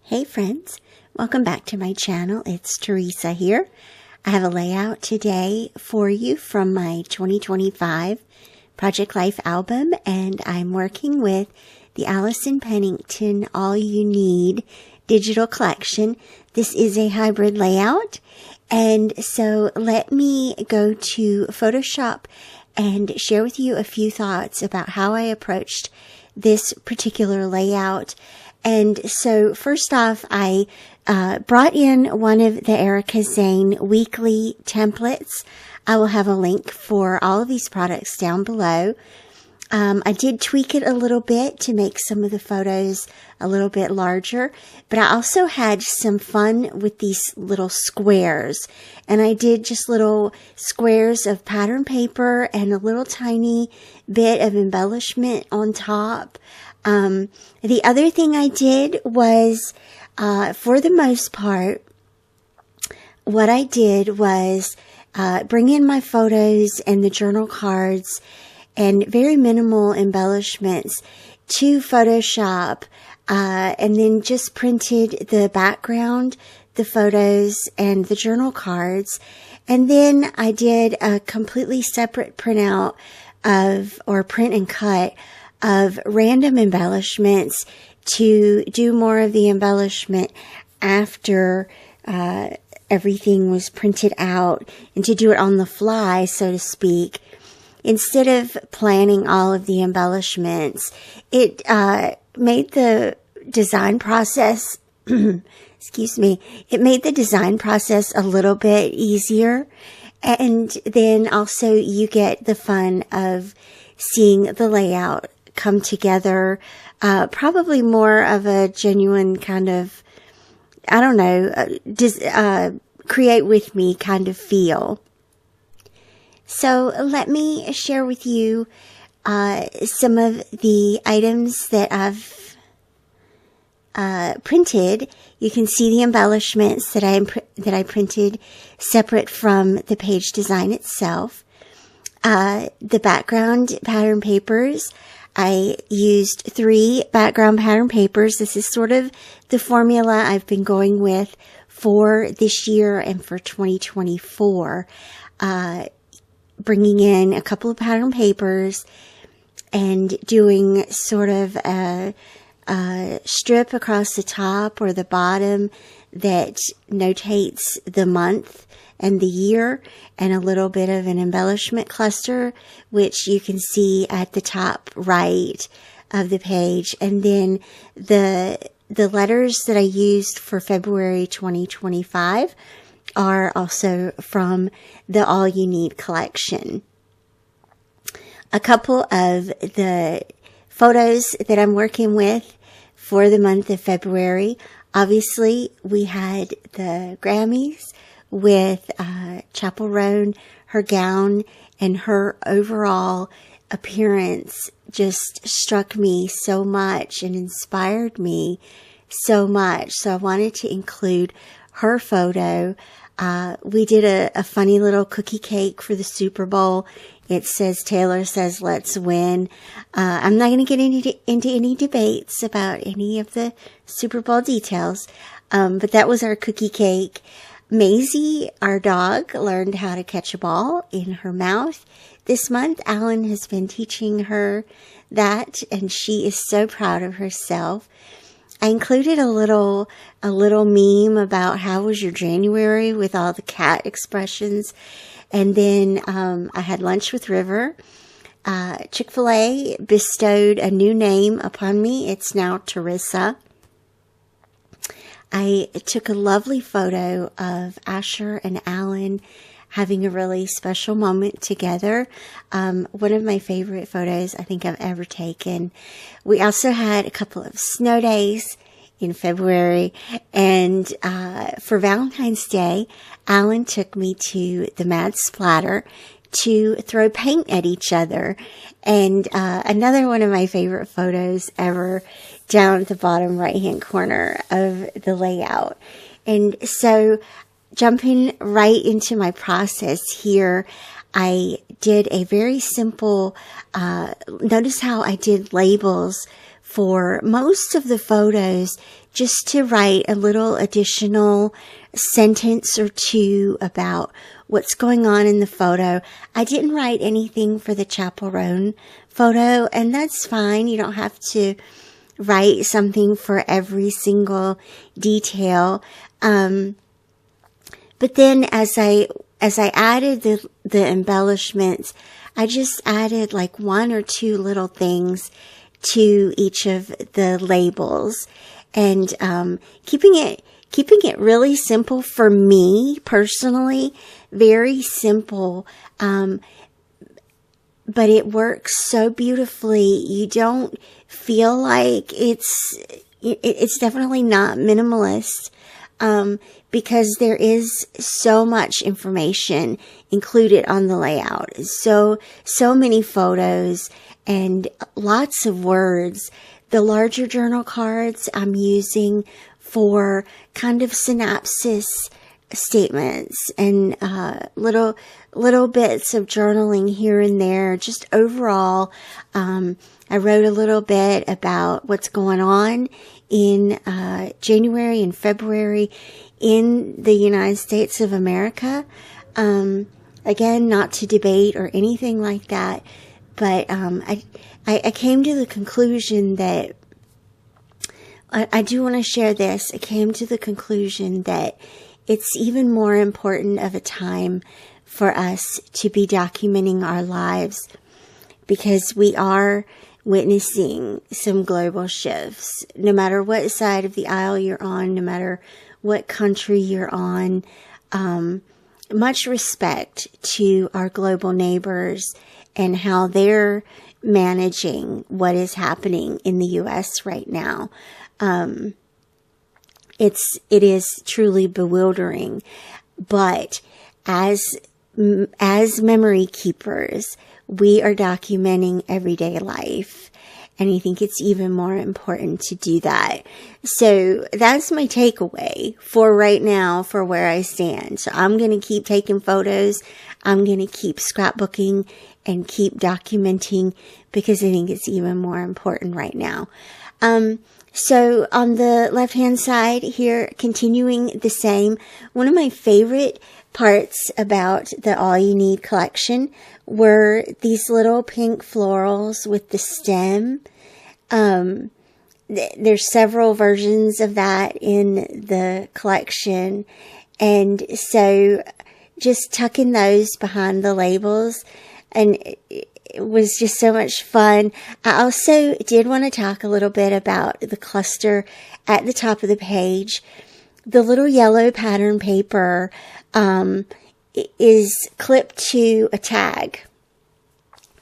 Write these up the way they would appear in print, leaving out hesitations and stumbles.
Hey friends, welcome back to my channel. It's Teresa here. I have a layout today for you from my 2025 Project Life album, and I'm working with the Allison Pennington All You Need digital collection. This is a hybrid layout, and so let me go to Photoshop and share with you a few thoughts about how I approached this particular layout. And so first off, I brought in one of the Erica Zane weekly templates. I will have a link for all of these products down below. I did tweak it a little bit to make some of the photos a little bit larger, but I also had some fun with these little squares. And I did just little squares of pattern paper and a little tiny bit of embellishment on top. The other thing I did was, for the most part, what I did was, bring in my photos and the journal cards and very minimal embellishments to Photoshop, and then just printed the background, the photos, and the journal cards. And then I did a completely separate printout or print and cut of random embellishments to do more of the embellishment after everything was printed out, and to do it on the fly, so to speak. Instead of planning all of the embellishments, it made the design process, excuse me, it made the design process a little bit easier. And then also you get the fun of seeing the layout come together, probably more of a genuine kind of, I don't know, create with me kind of feel. So let me share with you some of the items that I've printed. You can see the embellishments that I printed separate from the page design itself. The background pattern papers. I used 3 background pattern papers. This is sort of the formula I've been going with for this year and for 2024. Bringing in a couple of pattern papers and doing sort of a strip across the top or the bottom that notates the month and the year, and a little bit of an embellishment cluster, which you can see at the top right of the page. And then the letters that I used for February 2025 are also from the All You Need collection. A couple of the photos that I'm working with for the month of February. Obviously, we had the Grammys with Chapel Roan. Her gown and her overall appearance just struck me so much and inspired me so much. So I wanted to include her photo. We did a funny little cookie cake for the Super Bowl. It says, Taylor says, let's win. I'm not going to get into any debates about any of the Super Bowl details. But that was our cookie cake. Maisie, our dog, learned how to catch a ball in her mouth this month. Alan has been teaching her that, and she is so proud of herself. I included a little meme about how was your January with all the cat expressions. And then I had lunch with River. Chick-fil-A bestowed a new name upon me. It's now Teresa. I took a lovely photo of Asher and Alan having a really special moment together. One of my favorite photos I think I've ever taken. We also had a couple of snow days in February, and for Valentine's Day, Alan took me to the Mad Splatter to throw paint at each other. And another one of my favorite photos ever, down at the bottom right-hand corner of the layout. And so jumping right into my process here, I did a very simple, notice how I did labels for most of the photos just to write a little additional sentence or two about what's going on in the photo. I didn't write anything for the chaperone photo, and that's fine. You don't have to write something for every single detail. But then as I added the embellishments, I just added like one or two little things to each of the labels, and keeping it really simple for me personally, very simple. But it works so beautifully. You don't feel like it's definitely not minimalist, because there is so much information included on the layout. So many photos and lots of words. The larger journal cards I'm using for kind of synopsis statements and little bits of journaling here and there. Just overall, I wrote a little bit about what's going on in January and February in the United States of America. Again, not to debate or anything like that, but I came to the conclusion that I do want to share this. I came to the conclusion that it's even more important of a time for us to be documenting our lives, because we are witnessing some global shifts. No matter what side of the aisle you're on, no matter what country you're on, much respect to our global neighbors and how they're managing what is happening in the U.S. right now. It is truly bewildering, but as memory keepers, we are documenting everyday life, and I think it's even more important to do that. So that's my takeaway for right now, for where I stand. So I'm going to keep taking photos. I'm going to keep scrapbooking and keep documenting, because I think it's even more important right now. So on the left-hand side here, continuing the same, one of my favorite parts about the All You Need collection were these little pink florals with the stem. There's several versions of that in the collection, and so just tucking those behind the labels, and it was just so much fun. I also did want to talk a little bit about the cluster at the top of the page. The little yellow pattern paper is clipped to a tag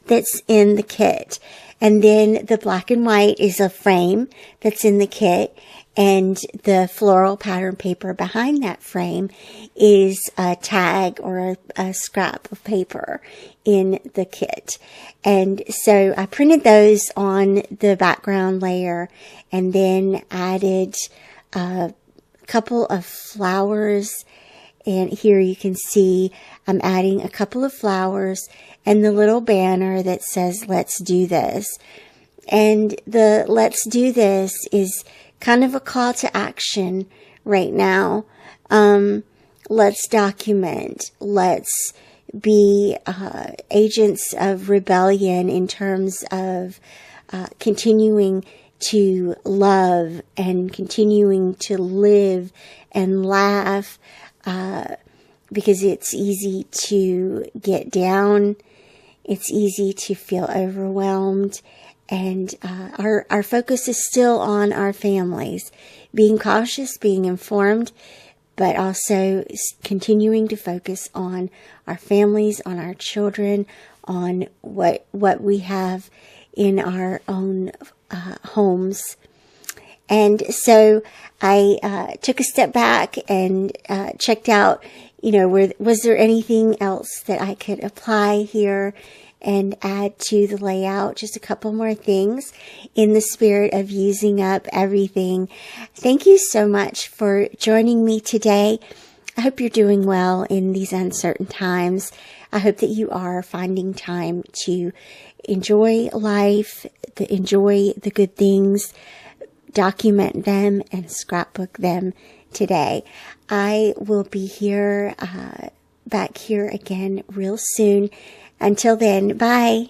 that's in the kit. And then the black and white is a frame that's in the kit. And the floral pattern paper behind that frame is a tag or a scrap of paper in the kit. And so I printed those on the background layer and then added a couple of flowers. And here you can see I'm adding a couple of flowers and the little banner that says, "Let's do this." And the "Let's do this" is kind of a call to action right now. Let's document. Let's be agents of rebellion in terms of continuing to love and continuing to live and laugh, because it's easy to get down. It's easy to feel overwhelmed. And our focus is still on our families, being cautious, being informed, but also continuing to focus on our families, on our children, on what we have in our own homes. And so I took a step back and checked out, was there anything else that I could apply here and add to the layout. Just a couple more things in the spirit of using up everything. Thank you so much for joining me today. I hope you're doing well in these uncertain times. I hope that you are finding time to enjoy life, enjoy the good things, document them, and scrapbook them today. I will be here, back here again real soon. Until then, bye.